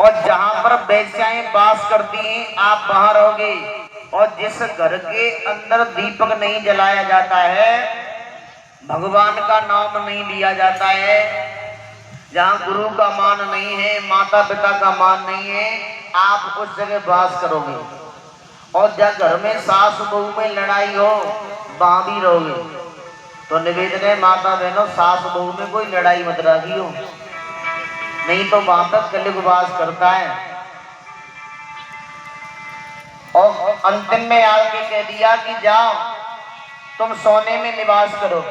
और जहां पर वेश्याएं वास करती हैं आप वहां रहोगे। और जिस घर के अंदर दीपक नहीं जलाया जाता है, भगवान का नाम नहीं लिया जाता है, जहां गुरु का मान नहीं है, माता पिता का मान नहीं है, आप उस जगह वास करोगे। और जब घर में सास बहू में लड़ाई हो वहां भी रहोगे। तो निवेदन है माता बहनों, सास बहू में कोई लड़ाई मत रखी हो, नहीं तो वहां तक कलयुग वास करता है। और अंतिम में आके कह दिया कि जाओ तुम सोने में निवास करो,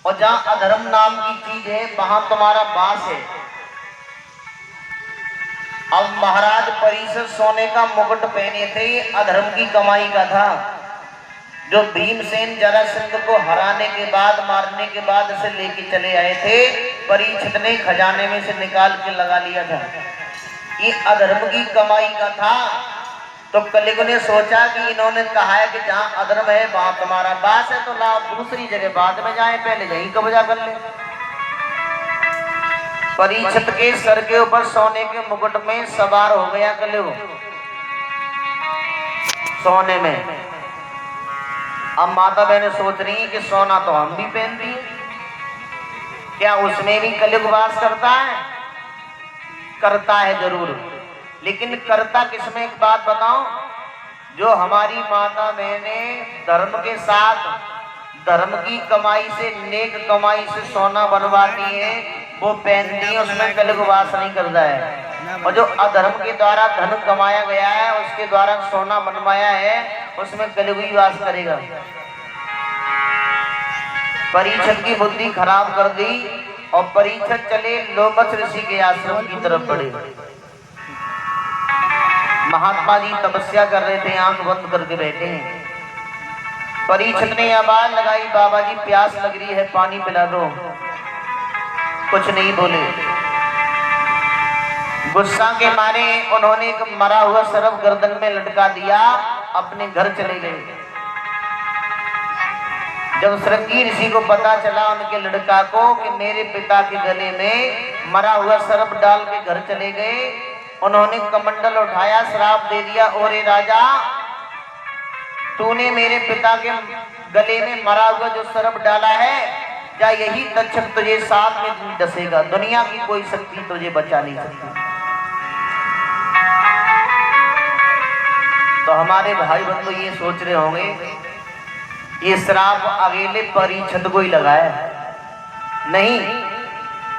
और जहां अधर्म नाम की चीज है वहां तुम्हारा वास है। अब महाराज परीक्षित सोने का मुकुट पहने थे, अधर्म की कमाई का था। जो भीमसेन जरासंध को हराने के बाद, मारने के बाद से लेके चले आए थे, परीक्षित ने खजाने में से निकाल के लगा लिया था। ये अधर्म की कमाई का था। तो कलियुग ने सोचा कि इन्होंने कहा है कि जहां अधर्म है वहां तुम्हारा वास है, तो लाओ दूसरी जगह बाद में जाए, पहले यहीं कब्जा कर ले। परीक्षित के सर के ऊपर सोने के मुकुट में सवार हो गया कलियुग, सोने में। अब माता बहने सोच रही है कि सोना तो हम भी पहन रही है, क्या उसमें भी कलियुग वास करता है? करता है जरूर, लेकिन करता किसमें एक बात बताऊं, जो हमारी माता बहने धर्म के साथ, धर्म की कमाई से, नेक कमाई से सोना बनवाती है, वो पहनती है, उसमें कलियुग वास नहीं करता है। और जो अधर्म के द्वारा धन कमाया गया है, उसके द्वारा सोना बनवाया है, उसमें कलियुग ही वास करेगा। परीक्षित की बुद्धि खराब कर दी और परीक्षित चले लोमश ऋषि के आश्रम की तरफ बढ़े। महात्मा जी तपस्या कर रहे थे, आंख बंद करके बैठे हैं। परीक्षित ने आवाज लगाई, बाबा जी प्यास लग रही है, पानी पिला दो। कुछ नहीं बोले। गुस्सा के मारे उन्होंने एक मरा हुआ सर्प गर्दन में लटका दिया, अपने घर चले गए। जब श्रृंगी ऋषि को पता चला उनके लड़का को कि मेरे पिता के गले में मरा हुआ सर्प डाल के घर चले गए, उन्होंने कमंडल उठाया, श्राप दे दिया, ओरे राजा तूने मेरे पिता के गले में मरा हुआ जो सर्प डाला है, क्या यही तक्षक तुझे साथ में डसेगा, दुनिया की कोई शक्ति तुझे बचा नहीं सकती। तो हमारे भाई बंधु ये सोच रहे होंगे ये श्राप अकेले परीक्षित को ही लगा है, नहीं,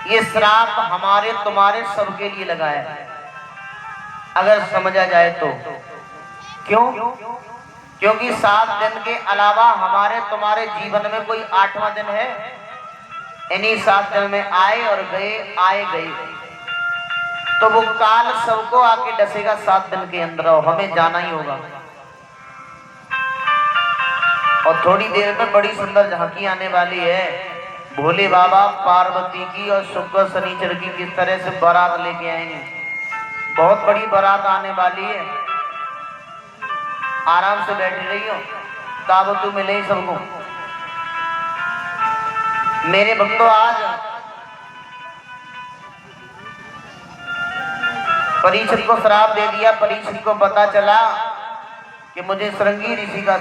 ये श्राप हमारे तुम्हारे सबके लिए लगा है, अगर समझा जाए तो। क्यों? क्योंकि 7 दिन के अलावा हमारे तुम्हारे जीवन में कोई 8वां दिन है? इन्हीं 7 दिन में आए और गए, आए गए, तो वो काल सबको आके डसेगा 7 दिन के अंदर, और हमें जाना ही होगा। और थोड़ी देर में बड़ी सुंदर झांकी आने वाली है, भोले बाबा पार्वती की और शुक्र शनिचर की किस तरह से बारात लेके आएंगे। बहुत बड़ी बारात आने वाली है, आराम से बैठी रही हो, दावतू मिले ही सबको। मेरे भक्तों, आज परीक्षित को श्राप दे दिया। परीक्षित को पता चला कि मुझे श्रृंगी ऋषि का